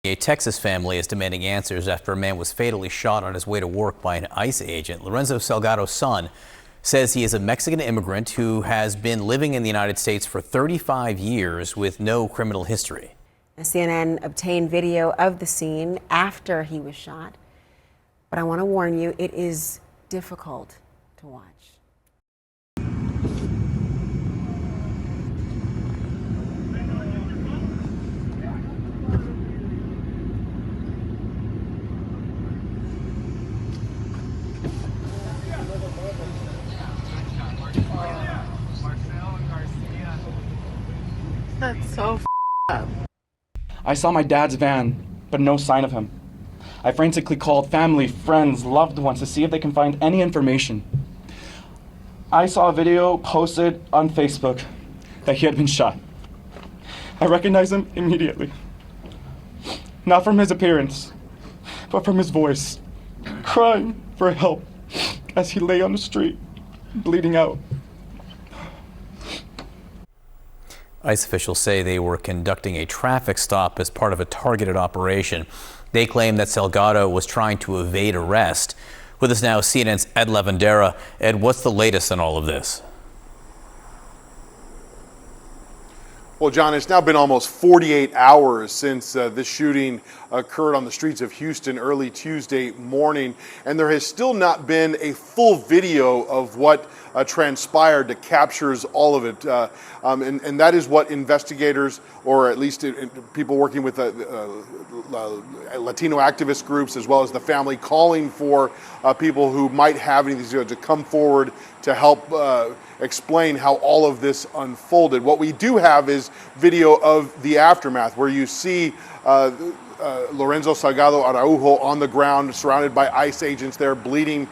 A Texas family is demanding answers after a man was fatally shot on his way to work by an ICE agent. Lorenzo Salgado's son says he is a Mexican immigrant who has been living in the United States for 35 years with no criminal history. CNN obtained video of the scene after he was shot, but I want to warn you, it is difficult to watch. That's so up. I saw my dad's van, but no sign of him. I frantically called family, friends, loved ones to see if they can find any information. I saw a video posted on Facebook that he had been shot. I recognized him immediately. Not from his appearance, but from his voice, crying for help as he lay on the street, bleeding out. ICE officials say they were conducting a traffic stop as part of a targeted operation. They claim that Salgado was trying to evade arrest. With us now, CNN's Ed Lavandera. Ed, what's the latest on all of this? Well, John, it's now been almost 48 hours since this shooting occurred on the streets of Houston early Tuesday morning, and there has still not been a full video of what transpired that captures all of it. And that is what investigators, or at least people working with Latino activist groups, as well as the family, calling for people who might have anything to come forward to help explain how all of this unfolded. What we do have is video of the aftermath, where you see Lorenzo Salgado Araujo on the ground, surrounded by ICE agents there, bleeding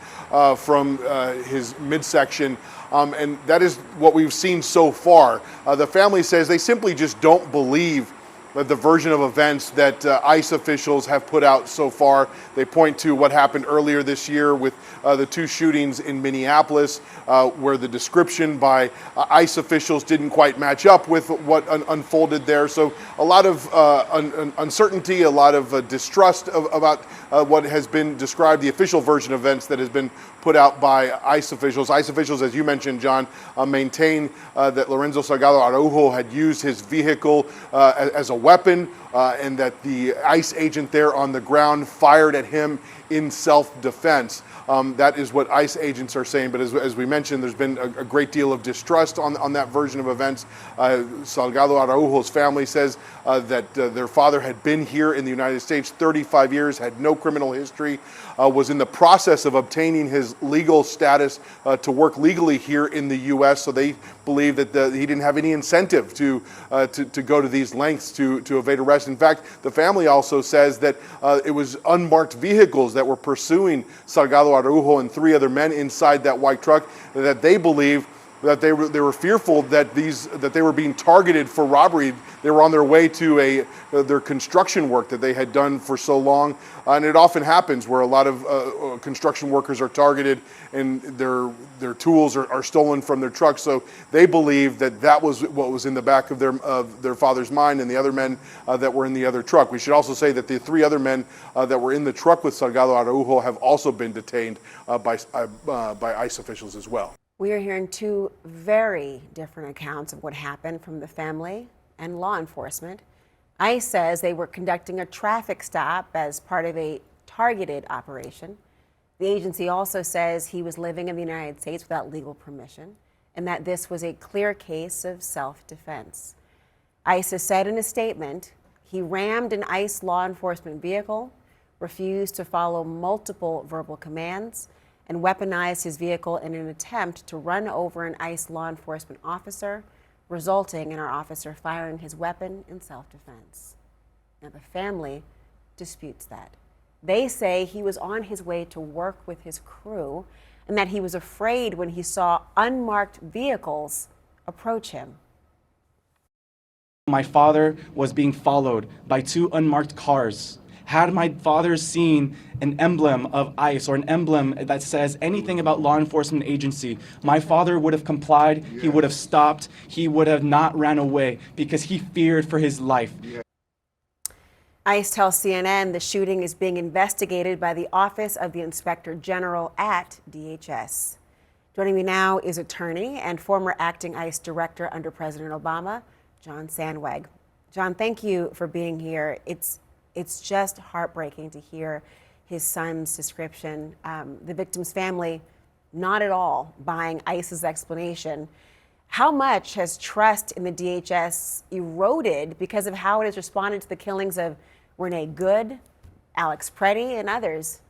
from his midsection. And that is what we've seen so far. The family says they simply just don't believe the version of events that ICE officials have put out so far. They point to what happened earlier this year with the two shootings in Minneapolis, where the description by ICE officials didn't quite match up with what unfolded there. So a lot of uncertainty, a lot of distrust about what has been described, the official version of events that has been put out by ICE officials. ICE officials, as you mentioned, John, maintain that Lorenzo Salgado Araujo had used his vehicle as a weapon, and that the ICE agent there on the ground fired at him in self-defense. That is what ICE agents are saying, but as we mentioned, there's been a great deal of distrust on that version of events. Salgado Araujo's family says that their father had been here in the United States 35 years, had no criminal history, was in the process of obtaining his legal status to work legally here in the U.S., so they believe that he didn't have any incentive to go to these lengths to evade arrest. In fact, the family also says that it was unmarked vehicles that were pursuing Salgado Araujo and three other men inside that white truck, that they believe that they were fearful that they were being targeted for robbery. They were on their way to their construction work that they had done for so long, and it often happens where a lot of construction workers are targeted and their tools are stolen from their trucks. So they believe that was what was in the back of their father's mind and the other men that were in the other truck. We should also say that the three other men that were in the truck with Salgado Araujo have also been detained by ICE officials as well. We are hearing two very different accounts of what happened from the family and law enforcement. ICE says they were conducting a traffic stop as part of a targeted operation. The agency also says he was living in the United States without legal permission, and that this was a clear case of self-defense. ICE has said in a statement he rammed an ICE law enforcement vehicle, refused to follow multiple verbal commands, and weaponized his vehicle in an attempt to run over an ICE law enforcement officer, resulting in our officer firing his weapon in self-defense. Now, the family disputes that. They say he was on his way to work with his crew and that he was afraid when he saw unmarked vehicles approach him. My father was being followed by two unmarked cars. Had my father seen an emblem of ICE or an emblem that says anything about law enforcement agency, my father would have complied, he would have stopped, he would have not ran away because he feared for his life. ICE tells CNN the shooting is being investigated by the Office of the Inspector General at DHS. Joining me now is attorney and former acting ICE director under President Obama, John Sandweg. John, thank you for being here. It's just heartbreaking to hear his son's description. The victim's family, not at all buying ICE's explanation. How much has trust in the DHS eroded because of how it has responded to the killings of Renee Good, Alex Preddy, and others?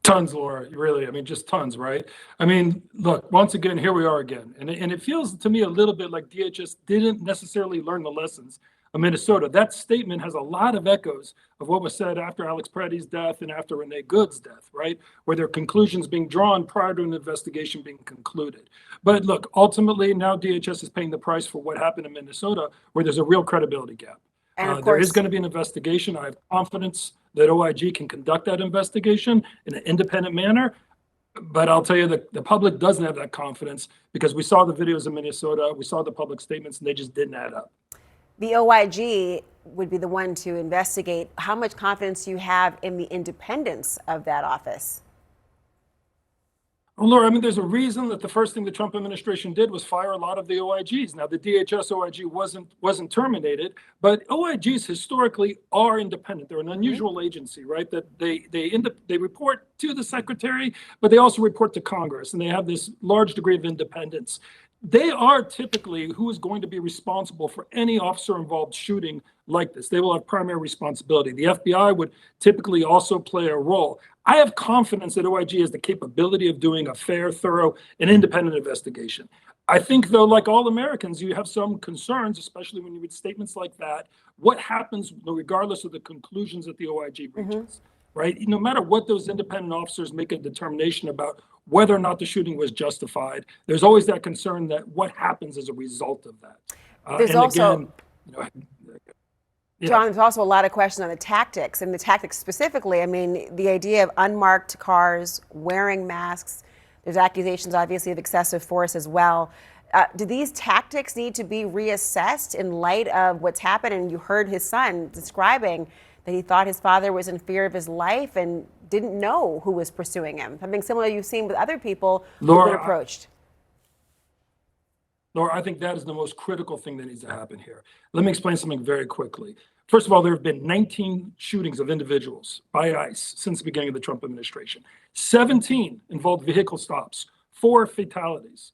Tons, Laura, really. I mean, just tons, right? I mean, look, once again, here we are again. And it feels to me a little bit like DHS didn't necessarily learn the lessons of Minnesota. That statement has a lot of echoes of what was said after Alex Preddy's death and after Renee Good's death, right? Where there are conclusions being drawn prior to an investigation being concluded. But look, ultimately, now DHS is paying the price for what happened in Minnesota, where there's a real credibility gap. And of There is course, going to be an investigation. I have confidence that OIG can conduct that investigation in an independent manner. But I'll tell you that the public doesn't have that confidence because we saw the videos in Minnesota, we saw the public statements, and they just didn't add up. the OIG would be the one to investigate. How much confidence do you have in the independence of that office? Well, Laura, I mean, there's a reason that the first thing the Trump administration did was fire a lot of the OIGs. Now, the DHS OIG wasn't terminated, but OIGs historically are independent. They're an unusual agency, right? That they report to the secretary, but they also report to Congress, and they have this large degree of independence. They are typically who is going to be responsible for any officer-involved shooting like this. They will have primary responsibility. The FBI would typically also play a role. I have confidence that OIG has the capability of doing a fair, thorough, and independent investigation. I think, though, like all Americans, you have some concerns, especially when you read statements like that. What happens regardless of the conclusions that the OIG reaches, right? No matter what those independent officers make a determination about whether or not the shooting was justified, there's always that concern that what happens as a result of that. There's and also, again, you know, yeah. John, there's also a lot of questions on the tactics, and the tactics specifically. I mean, the idea of unmarked cars, wearing masks. There's accusations, obviously, of excessive force as well. Do these tactics need to be reassessed in light of what's happened? And you heard his son describing that he thought his father was in fear of his life and didn't know who was pursuing him. Something similar you've seen with other people who've been approached. Laura, I think that is the most critical thing that needs to happen here. Let me explain something very quickly. First of all, there have been 19 shootings of individuals by ICE since the beginning of the Trump administration. 17 involved vehicle stops, 4 fatalities.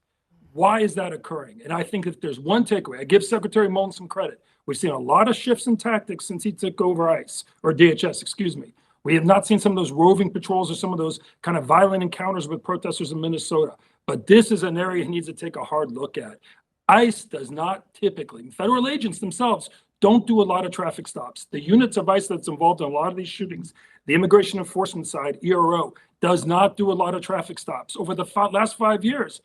Why is that occurring? And I think if there's one takeaway, I give Secretary Mullen some credit. We've seen a lot of shifts in tactics since he took over ICE, or DHS, excuse me. We have not seen some of those roving patrols or some of those kind of violent encounters with protesters in Minnesota. But this is an area he needs to take a hard look at. ICE does not typically, federal agents themselves don't do a lot of traffic stops. The units of ICE that's involved in a lot of these shootings, the immigration enforcement side, ERO, does not do a lot of traffic stops. Over the last 5 years,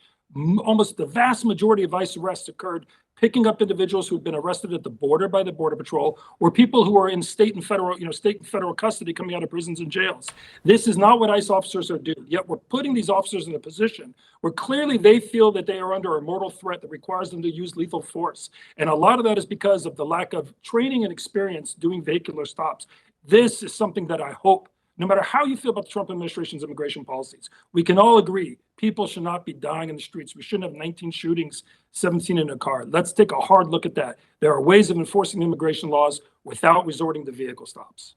almost the vast majority of ICE arrests occurred picking up individuals who've been arrested at the border by the Border Patrol, or people who are in state and federal custody coming out of prisons and jails. This is not what ICE officers are doing. Yet we're putting these officers in a position where clearly they feel that they are under a mortal threat that requires them to use lethal force. And a lot of that is because of the lack of training and experience doing vehicular stops. This is something that I hope, no matter how you feel about the Trump administration's immigration policies, we can all agree people should not be dying in the streets. We shouldn't have 19 shootings, 17 in a car. Let's take a hard look at that. There are ways of enforcing immigration laws without resorting to vehicle stops.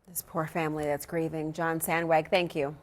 This poor family that's grieving. John Sandweg, thank you.